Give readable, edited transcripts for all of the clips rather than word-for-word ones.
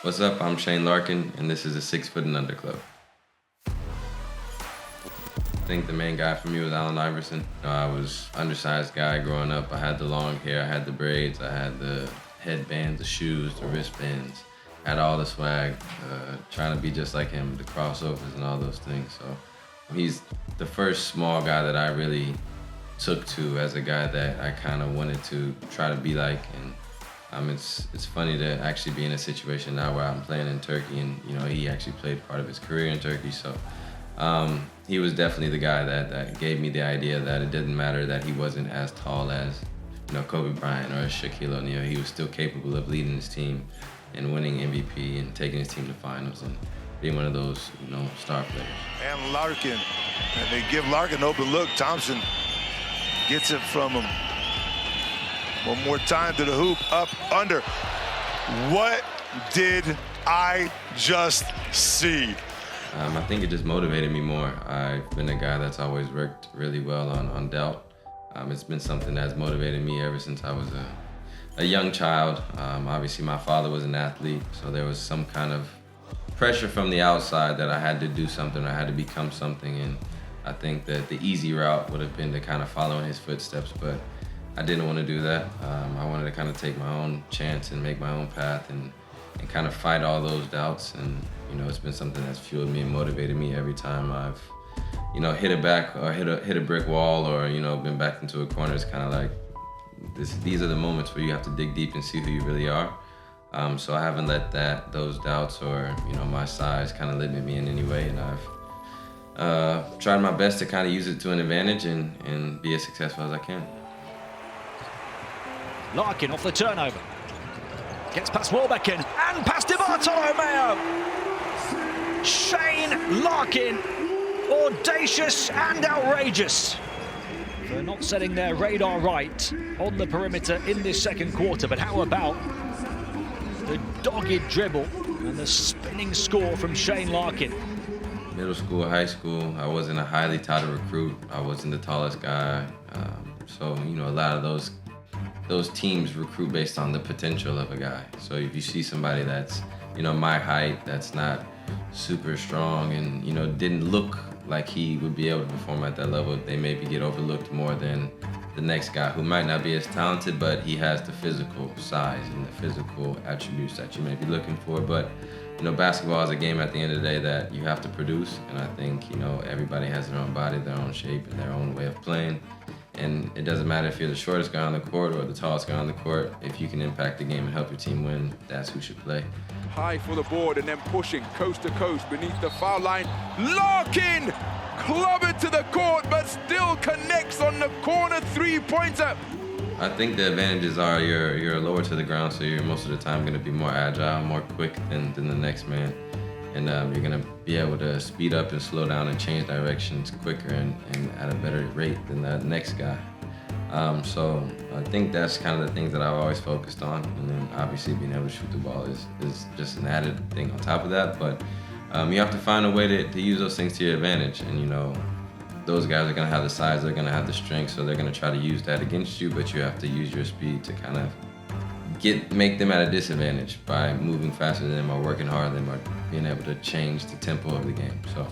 What's up? I'm Shane Larkin, and this is the 6 Foot and Under Club. I think the main guy for me was Allen Iverson. I was undersized guy growing up. I had the long hair, I had the braids, I had the headbands, the shoes, the wristbands, had all the swag, trying to be just like him, the crossovers and all those things. So he's the first small guy that I really took to as a guy that I kind of wanted to try to be like. And it's funny to actually be in a situation now where I'm playing in Turkey, and he actually played part of his career in Turkey. So he was definitely the guy that gave me the idea that it didn't matter that he wasn't as tall as Kobe Bryant or Shaquille O'Neal. He was still capable of leading his team and winning MVP and taking his team to finals and being one of those star players. And Larkin, and they give Larkin an open look. Thompson gets it from him. One more time to the hoop, up, under. What did I just see? I think it just motivated me more. I've been a guy that's always worked really well on doubt. It's been something that's motivated me ever since I was a young child. Obviously, my father was an athlete, so there was some kind of pressure from the outside that I had to do something, I had to become something, and I think that the easy route would have been to kind of follow in his footsteps, but I didn't want to do that. I wanted to kind of take my own chance and make my own path and kind of fight all those doubts. And it's been something that's fueled me and motivated me every time I've hit a back or hit a brick wall or been backed into a corner. It's kind of like these are the moments where you have to dig deep and see who you really are. So I haven't let those doubts or my size kind of limit me in any way, and I've tried my best to kind of use it to an advantage and be as successful as I can. Larkin off the turnover. Gets past Warbecken and past Bartolomeo. Shane Larkin, audacious and outrageous. They're not setting their radar right on the perimeter in this second quarter, but how about the dogged dribble and the spinning score from Shane Larkin? Middle school, high school, I wasn't a highly touted recruit. I wasn't the tallest guy. So a lot of those teams recruit based on the potential of a guy. So if you see somebody that's, my height, that's not super strong and, didn't look like he would be able to perform at that level, they maybe get overlooked more than the next guy who might not be as talented, but he has the physical size and the physical attributes that you may be looking for. But, basketball is a game at the end of the day that you have to produce. And I think, everybody has their own body, their own shape, and their own way of playing. And it doesn't matter if you're the shortest guy on the court or the tallest guy on the court. If you can impact the game and help your team win, that's who should play. High for the board and then pushing coast to coast beneath the foul line. Larkin! Club it to the court, but still connects on the corner three-pointer. I think the advantages are you're lower to the ground, so you're most of the time going to be more agile, more quick than the next man. And you're going to be able to speed up and slow down and change directions quicker and at a better rate than the next guy. So I think that's kind of the things that I've always focused on. And then obviously being able to shoot the ball is just an added thing on top of that. But you have to find a way to use those things to your advantage. And, those guys are going to have the size, they're going to have the strength, so they're going to try to use that against you, but you have to use your speed to kind of make them at a disadvantage by moving faster than them or working harder than them or being able to change the tempo of the game. So,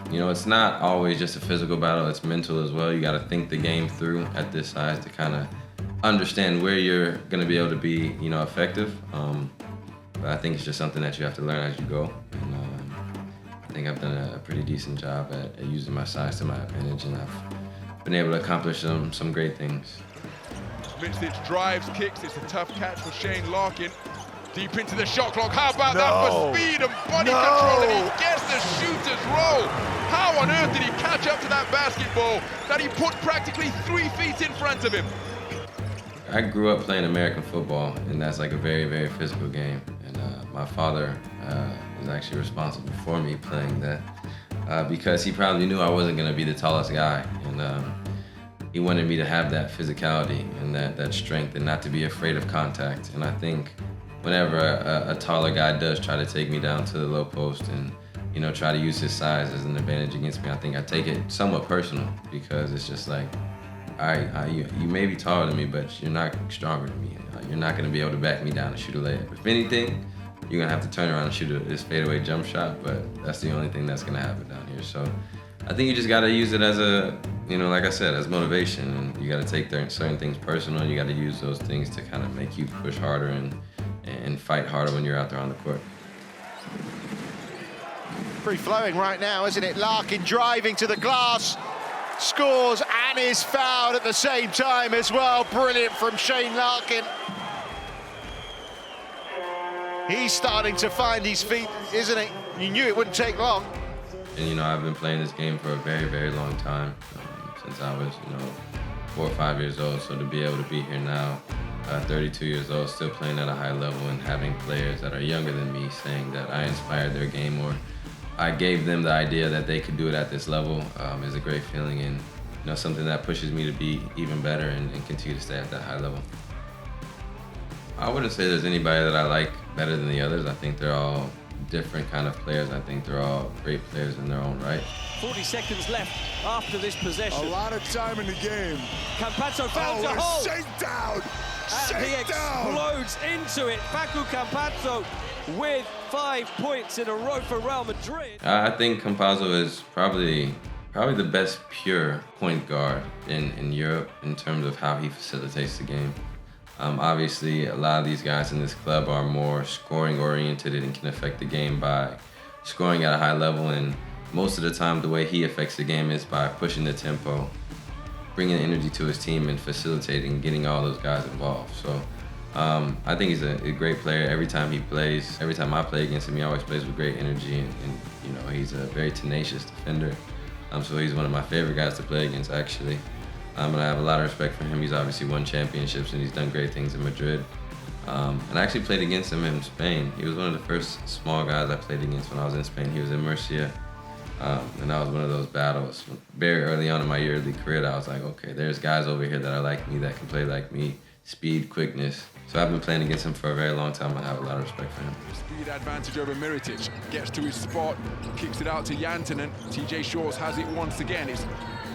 it's not always just a physical battle, it's mental as well. You got to think the game through at this size to kind of understand where you're going to be able to be, effective. But I think it's just something that you have to learn as you go. And I think I've done a pretty decent job at using my size to my advantage, and I've been able to accomplish some great things. Mincic drives, kicks. It's a tough catch for Shane Larkin. Deep into the shot clock. How about that for speed and body control? And he gets the shooter's roll. How on earth did he catch up to that basketball that he put practically 3 feet in front of him? I grew up playing American football, and that's like a very, very physical game. And my father is actually responsible for me playing that because he probably knew I wasn't going to be the tallest guy. And he wanted me to have that physicality and that strength and not to be afraid of contact. And I think whenever a taller guy does try to take me down to the low post and try to use his size as an advantage against me, I think I take it somewhat personal because it's just like, you may be taller than me, but you're not stronger than me. You're not going to be able to back me down and shoot a layup. If anything, you're gonna have to turn around and shoot his fadeaway jump shot, but that's the only thing that's gonna happen down here. So I think you just gotta use it as a, like I said, as motivation, and you gotta take certain things personal, and you gotta use those things to kind of make you push harder and fight harder when you're out there on the court. Free flowing right now, isn't it? Larkin driving to the glass, scores and is fouled at the same time as well. Brilliant from Shane Larkin. He's starting to find his feet, isn't he? You knew it wouldn't take long. And I've been playing this game for a very, very long time, since I was 4 or 5 years old. So to be able to be here now, 32 years old, still playing at a high level, and having players that are younger than me saying that I inspired their game, or I gave them the idea that they could do it at this level, is a great feeling, and something that pushes me to be even better and continue to stay at that high level. I wouldn't say there's anybody that I like better than the others. I think they're all different kind of players. I think they're all great players in their own right. 40 seconds left after this possession. A lot of time in the game. Campazzo found a hole. Shakedown! And he explodes into it. Facu Campazzo with 5 points in a row for Real Madrid. I think Campazzo is probably the best pure point guard in Europe in terms of how he facilitates the game. Obviously, a lot of these guys in this club are more scoring-oriented and can affect the game by scoring at a high level, and most of the time the way he affects the game is by pushing the tempo, bringing energy to his team, and facilitating, getting all those guys involved. So I think he's a great player. Every time he plays, every time I play against him, he always plays with great energy, and he's a very tenacious defender. So he's one of my favorite guys to play against, actually. And I have a lot of respect for him. He's obviously won championships, and he's done great things in Madrid. And I actually played against him in Spain. He was one of the first small guys I played against when I was in Spain. He was in Murcia. And that was one of those battles very early on in my EuroLeague career that I was like, okay, there's guys over here that are like me, that can play like me, speed, quickness. So I've been playing against him for a very long time. I have a lot of respect for him. Speed advantage over Mirotic. Gets to his spot, kicks it out to Jantanen. TJ Shorts has it once again. It's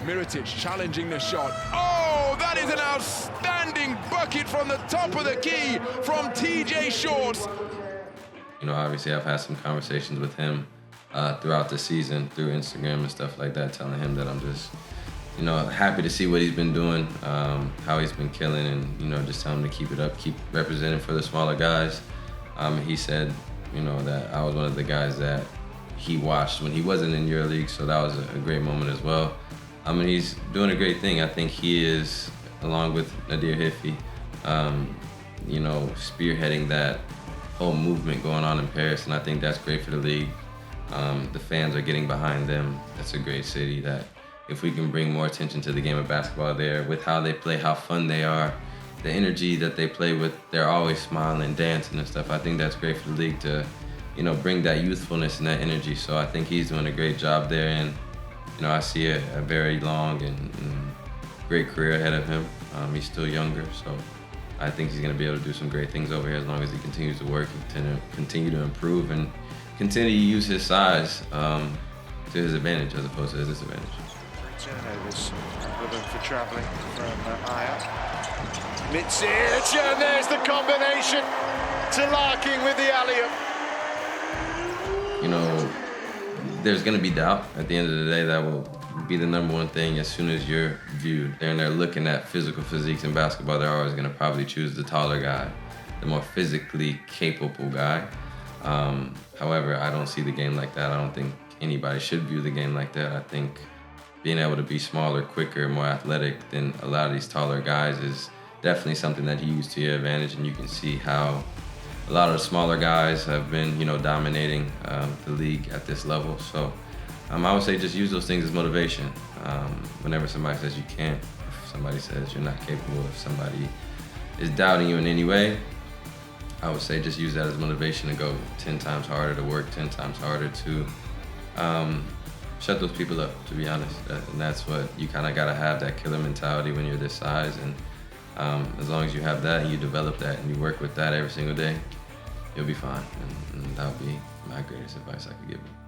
Mirotic challenging the shot. Oh, that is an outstanding bucket from the top of the key from TJ Shorts. Obviously I've had some conversations with him throughout the season through Instagram and stuff like that, telling him that I'm just, happy to see what he's been doing, how he's been killing, and, just tell him to keep it up, keep representing for the smaller guys. He said, that I was one of the guys that he watched when he wasn't in EuroLeague, so that was a great moment as well. He's doing a great thing. I think he is, along with Nadir Hifi, spearheading that whole movement going on in Paris, and I think that's great for the league. The fans are getting behind them. It's a great city that if we can bring more attention to the game of basketball there, with how they play, how fun they are, the energy that they play with, they're always smiling, dancing and stuff. I think that's great for the league to, bring that youthfulness and that energy. So I think he's doing a great job there, and I see a very long and great career ahead of him. He's still younger, so I think he's going to be able to do some great things over here as long as he continues to work and continue to improve and continue to use his size to his advantage as opposed to his disadvantage. Turnovers with him for travelling from Aya. Mitsic, and there's the combination to Larkin with the alley-oop. There's going to be doubt. At the end of the day, that will be the number one thing. As soon as you're viewed and they're looking at physical physiques in basketball, they're always going to probably choose the taller guy, the more physically capable guy. However, I don't see the game like that. I don't think anybody should view the game like that. I think being able to be smaller, quicker, more athletic than a lot of these taller guys is definitely something that you use to your advantage, and you can see how a lot of the smaller guys have been, dominating the league at this level. So I would say just use those things as motivation. Whenever somebody says you can't, if somebody says you're not capable, if somebody is doubting you in any way, I would say just use that as motivation to go 10 times harder, to work 10 times harder, to shut those people up, to be honest. And that's what you kind of got to have, that killer mentality when you're this size. And as long as you have that and you develop that and you work with that every single day, you'll be fine. And that would be my greatest advice I could give you.